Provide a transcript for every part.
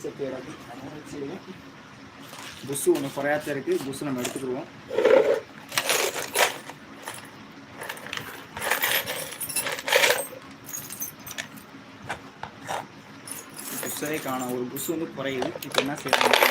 Set இறக்கி push ஒன்று குறையாத்த இருக்குது. புஷ் நம்ம எடுத்துக்கிடுவோம். புஷ்ஷே காணும். ஒரு புஷ் வந்து குறையுது. இப்போ என்ன செய்யணும்?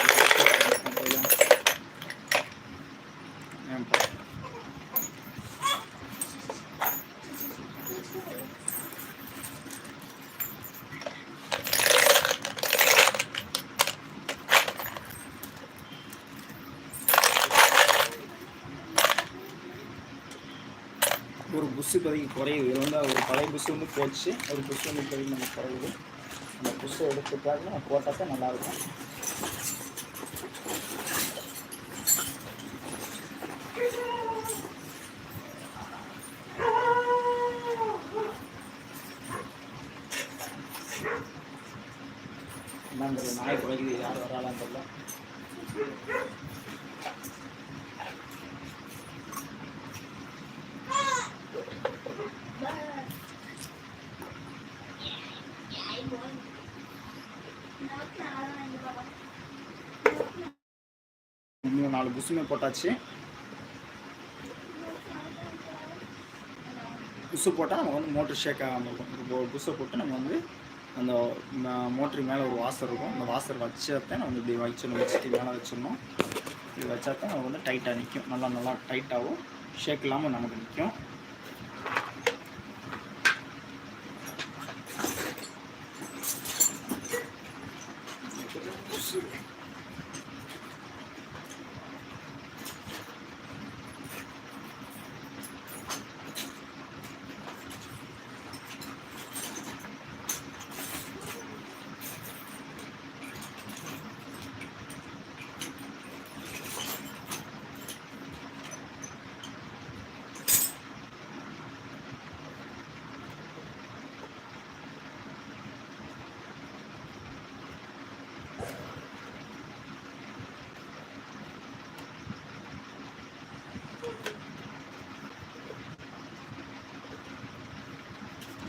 ஒரு புஷ்ஷு இப்போதைக்கு குறையுது. இதில் வந்து ஒரு பழைய புஷ் வந்து போச்சு. ஒரு புஷ் வந்து இப்போதைக்கு நம்ம குறையுது. அந்த புஷ்ஷை எடுத்துட்டாக்க நம்ம போட்டால் தான் நல்லாயிருக்கும். என்னங்கிற நாய் குறைக்குது. யார் வராலான்னு தெரியல. இன்னும் 4 புஷ்ஷுமே போட்டாச்சு. புஷ்ஷு போட்டால் நம்ம வந்து மோட்ரு ஷேக் ஆகாமல் இருக்கும். இப்போ புஷ்ஷை போட்டு நம்ம வந்து அந்த மோட்ரு மேலே ஒரு வாசர் இருக்கும். அந்த வாசர் வச்சதான் நம்ம வந்து இப்படி வச்சுட்டு மேலே வச்சிடணும். இது வச்சா தான் நம்ம வந்து டைட்டாக நிற்கும். நல்லா டைட்டாகவும் ஷேக் இல்லாமல் நமக்கு நிற்கும்.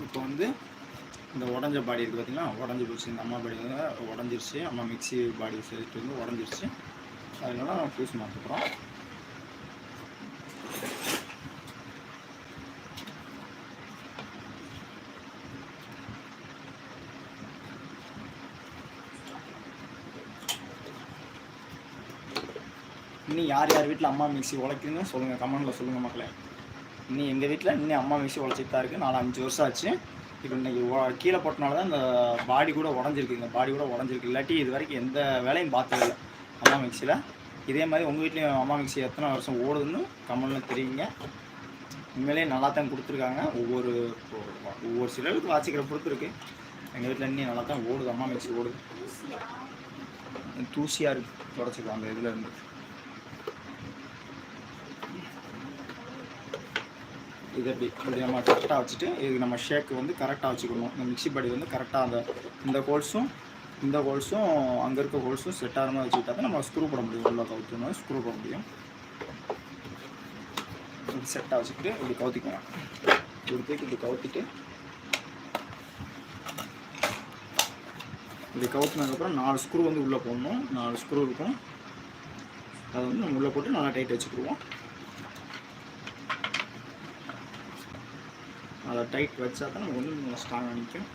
இப்போ வந்து இந்த உடஞ்ச பாடி இருக்குது பார்த்திங்கன்னா, உடஞ்சி போச்சு. இந்த அம்மா பாடி வந்து உடஞ்சிருச்சு. அம்மா மிக்சி பாடி செட்டு வந்து உடஞ்சிருச்சு. அதனால நம்ம ஃபியூஸ் மாற்றுறோம். இன்னும் யார் வீட்டில் அம்மா மிக்சி உழைக்குதுன்னு சொல்லுங்கள், கமெண்டில் சொல்லுங்கள் மக்களே. இன்னும் எங்கள் வீட்டில் இன்னும் அம்மா மிக்சி உழைச்சிட்டு தான் இருக்குது. 4-5 வருஷம் ஆச்சு. இப்போ இன்றைக்கி கீழே போட்டனால தான் இந்த பாடி கூட உடஞ்சிருக்கு. இந்த பாடி கூட உடஞ்சிருக்கு. இல்லாட்டி இது வரைக்கும் எந்த வேலையும் பார்த்ததில்லை அம்மா மிக்சியில். இதே மாதிரி உங்கள் வீட்லேயும் அம்மா மிக்சி எத்தனை வருஷம் ஓடுதுன்னு கமெண்டில் தெரியுங்க. உண்மையிலேயே நல்லா தான் கொடுத்துருக்காங்க. ஒவ்வொரு சிலருக்கு வாசிக்கிற பொறுத்து எங்கள் வீட்டில் இன்னும் நல்லா தான் ஓடுது. அம்மா மிக்சி ஓடுது. தூசியாக இருக்குது தொடச்சிக்கலாம் அந்த இதில் இருந்து. இதை இப்படி நம்ம கரெக்டாக வச்சுட்டு இதுக்கு நம்ம ஷேக்கு வந்து கரெக்டாக வச்சுக்கணும். இந்த மிக்சி பாடி வந்து கரெக்டாக இந்த ஹோல்ஸும் அங்கே இருக்க ஹோல்ஸும் செட் ஆகிற மாதிரி வச்சுக்கிட்டா தான் நம்ம ஸ்க்ரூ போட முடியும். உள்ள கவுத்தணும் ஸ்க்ரூ போட முடியும். இப்படி செட்டாக வச்சுக்கிட்டு இப்படி கவுத்திக்குவோம். இப்படி கவுத்திட்டு இப்படி கவுத்தினதுக்கப்புறம் 4 ஸ்க்ரூ வந்து உள்ளே போடணும். 4 ஸ்க்ரூ இருக்கும். அதை வந்து நம்ம உள்ளே போட்டு நல்லா டைட் வச்சுக்கிடுவோம். அதை டைட் வச்சா தான் நம்ம வந்து ஸ்ட்ராங்காக நிற்கும்.